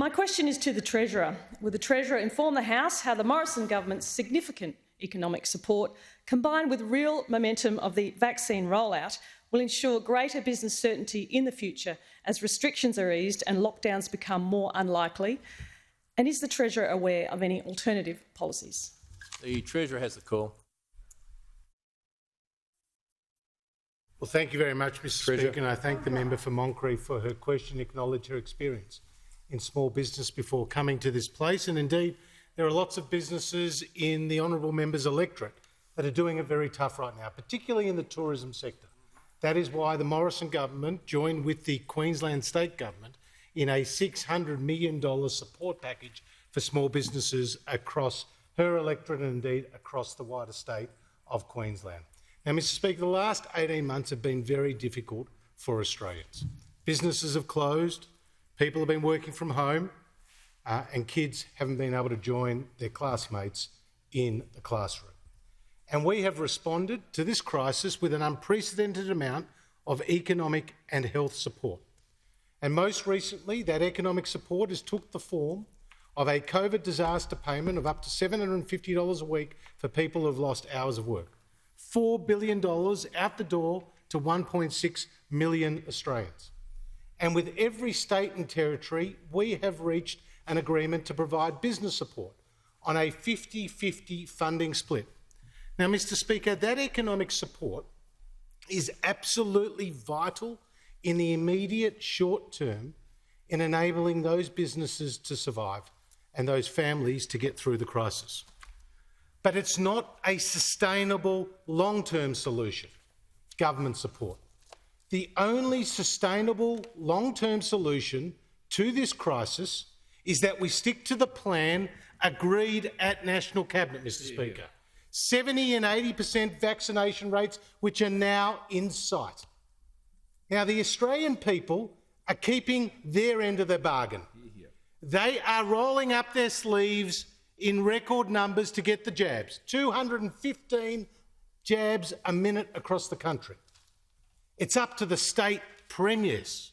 My question is to the Treasurer. Will the Treasurer inform the House how the Morrison government's significant economic support, combined with real momentum of the vaccine rollout, will ensure greater business certainty in the future as restrictions are eased and lockdowns become more unlikely? And is the Treasurer aware of any alternative policies? The Treasurer has the call. Well, thank you very much, Mr. Treasurer. Speaker, and I thank the member for Moncrief for her question, acknowledge her experience in small business before coming to this place. And indeed, there are lots of businesses in the honourable member's electorate that are doing it very tough right now, particularly in the tourism sector. That is why the Morrison government joined with the Queensland State Government in a $600 million support package for small businesses across her electorate and indeed across the wider state of Queensland. Now, Mr. Speaker, the last 18 months have been very difficult for Australians. Businesses have closed, people have been working from home, and kids haven't been able to join their classmates in the classroom. And we have responded to this crisis with an unprecedented amount of economic and health support. And most recently, that economic support has took the form of a COVID disaster payment of up to $750 a week for people who have lost hours of work. $4 billion out the door to 1.6 million Australians. And with every state and territory, we have reached an agreement to provide business support on a 50-50 funding split. Now, Mr. Speaker, that economic support is absolutely vital in the immediate short term in enabling those businesses to survive and those families to get through the crisis. But it's not a sustainable long-term solution, government support. The only sustainable long-term solution to this crisis is that we stick to the plan agreed at National Cabinet, Mr. Speaker. 70 and 80% vaccination rates, which are now in sight. Now, the Australian people are keeping their end of the bargain. They are rolling up their sleeves in record numbers to get the jabs. 215 jabs a minute across the country. It's up to the state premiers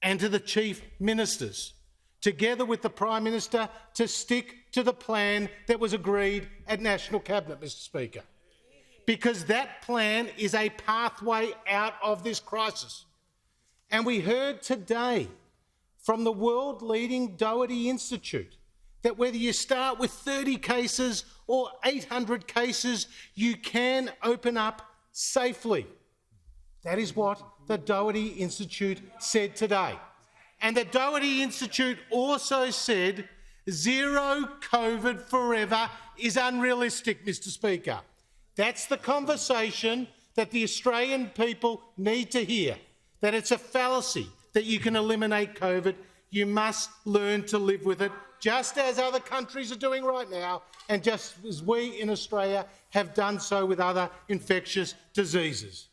and to the chief ministers, together with the Prime Minister, to stick to the plan that was agreed at National Cabinet, Mr. Speaker, because that plan is a pathway out of this crisis. And we heard today from the world-leading Doherty Institute that whether you start with 30 cases or 800 cases, you can open up safely. That is what the Doherty Institute said today. And the Doherty Institute also said zero COVID forever is unrealistic, Mr. Speaker. That's the conversation that the Australian people need to hear, that it's a fallacy that you can eliminate COVID. You must learn to live with it, just as other countries are doing right now, and just as we in Australia have done so with other infectious diseases.